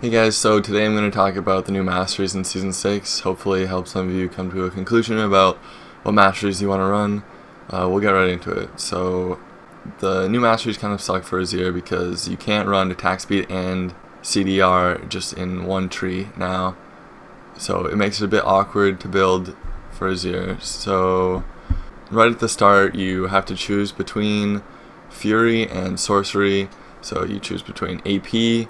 Hey guys, so today I'm going to talk about the new Masteries in Season 6. Hopefully help some of you come to a conclusion about what Masteries you want to run. We'll get right into it. So the new Masteries kind of suck for Azir because you can't run attack speed and CDR just in one tree now. So it makes it a bit awkward to build for Azir. So right at the start you have to choose between Fury and Sorcery. So you choose between AP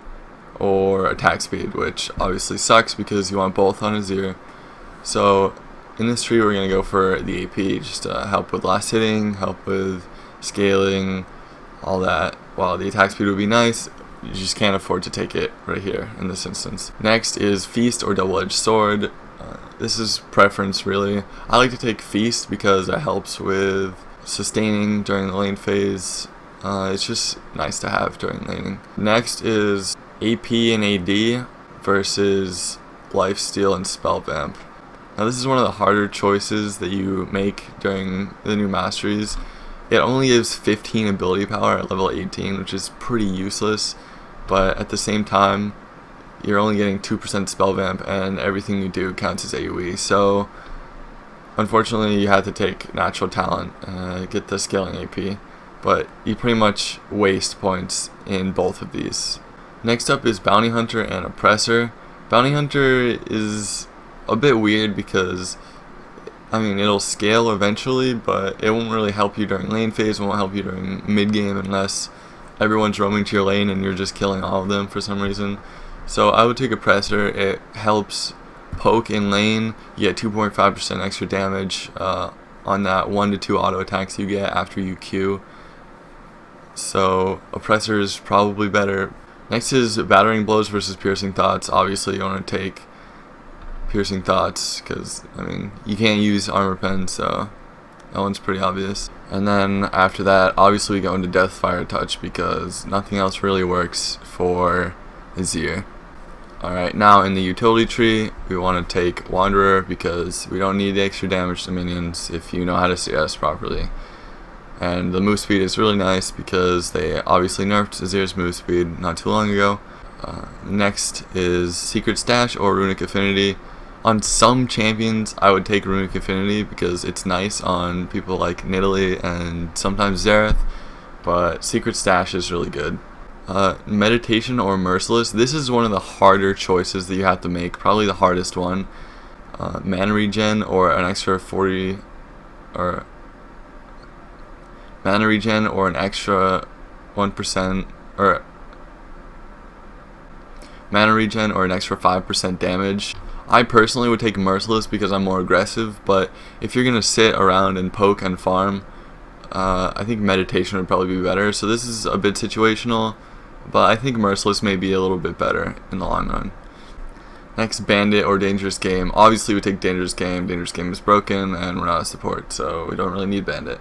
or attack speed, which obviously sucks because you want both on Azir. So in this tree we're going to go for the AP, just to help with last hitting, help with scaling, all that. While the attack speed would be nice, you just can't afford to take it right here in this instance. Next is Feast or Double-Edged Sword. This is preference really. I like to take Feast because it helps with sustaining during the lane phase. It's just nice to have during laning. Next is AP and AD versus Lifesteal and Spell Vamp. Now this is one of the harder choices that you make during the new Masteries. It only gives 15 ability power at level 18, which is pretty useless, but at the same time you're only getting 2% Spell Vamp and everything you do counts as AoE. So unfortunately you have to take Natural Talent, get the scaling AP, but you pretty much waste points in both of these. Next up is Bounty Hunter and Oppressor. Bounty Hunter is a bit weird because, it'll scale eventually, but it won't really help you during lane phase, it won't help you during mid game unless everyone's roaming to your lane and you're just killing all of them for some reason. So I would take Oppressor. It helps poke in lane. You get 2.5% extra damage on that 1 to 2 auto attacks you get after you Q. So Oppressor is probably better. Next is Battering Blows versus Piercing Thoughts. Obviously you want to take Piercing Thoughts because, you can't use Armor Pen, so that one's pretty obvious. And then after that, obviously we go into Deathfire Touch because nothing else really works for Azir. Alright, now in the utility tree, we want to take Wanderer because we don't need the extra damage to minions if you know how to CS properly. And the move speed is really nice because they obviously nerfed Azir's move speed not too long ago. Next is Secret Stash or Runic Affinity. On some champions I would take Runic Affinity because it's nice on people like Nidalee and sometimes Xerath, but Secret Stash is really good. Meditation or Merciless. This is one of the harder choices that you have to make, probably the hardest one. Mana Regen or an extra 40 or Mana Regen or an extra 1% or Mana Regen or an extra 5% damage. I personally would take Merciless because I'm more aggressive, but if you're gonna sit around and poke and farm, I think Meditation would probably be better. So this is a bit situational, but I think Merciless may be a little bit better in the long run. Next, Bandit or Dangerous Game. Obviously we take Dangerous Game. Dangerous Game is broken and we're not a support, so we don't really need Bandit.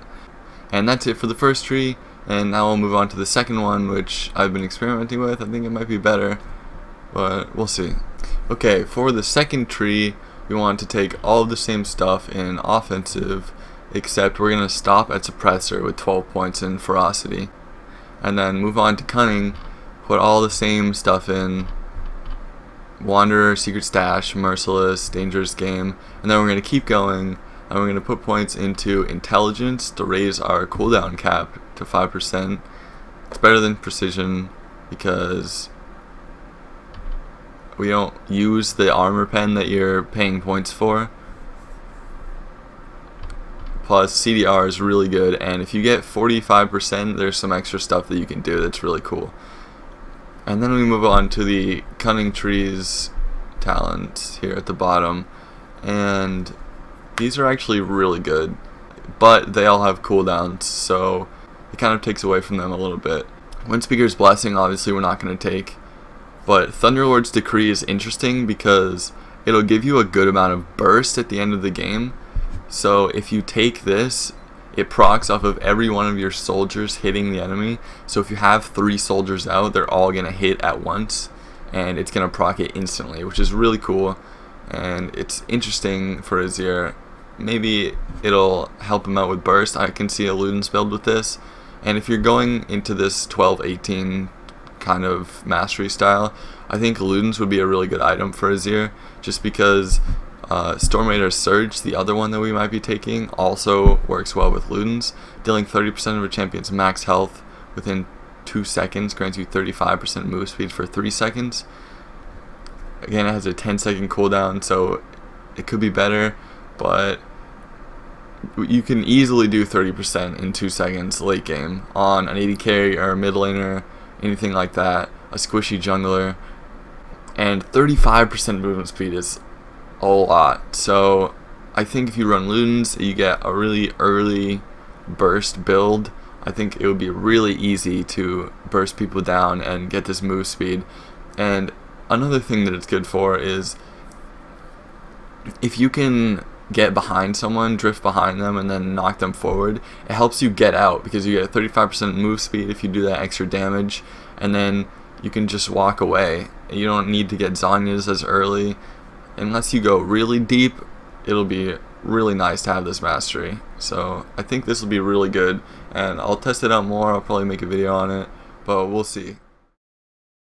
And that's it for the first tree, and now we'll move on to the second one, which I've been experimenting with. I think it might be better, but we'll see. Okay, for the second tree, we want to take all of the same stuff in offensive, except we're going to stop at Suppressor with 12 points in Ferocity. And then move on to Cunning, put all the same stuff in Wanderer, Secret Stash, Merciless, Dangerous Game, and then we're going to keep going. And we're going to put points into Intelligence to raise our cooldown cap to 5%. It's better than Precision because we don't use the Armor Pen that you're paying points for. Plus CDR is really good, and if you get 45%, there's some extra stuff that you can do that's really cool. And then we move on to the Cunning Trees talents here at the bottom, and these are actually really good, but they all have cooldowns, so it kind of takes away from them a little bit. Windspeaker's Blessing, obviously we're not going to take, but Thunderlord's Decree is interesting because it'll give you a good amount of burst at the end of the game. So if you take this, it procs off of every one of your soldiers hitting the enemy. So if you have 3 soldiers out, they're all going to hit at once, and it's going to proc it instantly, which is really cool, and it's interesting for Azir. Maybe it'll help him out with burst. I can see a Luden's build with this. And if you're going into this 12-18 kind of mastery style, I think Ludens would be a really good item for Azir, just because Storm Raider Surge, the other one that we might be taking, also works well with Ludens. Dealing 30% of a champion's max health within 2 seconds grants you 35% move speed for 3 seconds. Again, it has a 10-second cooldown, so it could be better, but you can easily do 30% in 2 seconds late game on an AD carry or a mid laner, anything like that, a squishy jungler, and 35% movement speed is a lot. So I think if you run Ludens, you get a really early burst build. I think it would be really easy to burst people down and get this move speed. And another thing that it's good for is if you can get behind someone, drift behind them, and then knock them forward, it helps you get out because you get 35% move speed if you do that extra damage, and then you can just walk away. You don't need to get Zhonya's as early. Unless you go really deep, it'll be really nice to have this mastery. So I think this will be really good, and I'll test it out more. I'll probably make a video on it, but we'll see.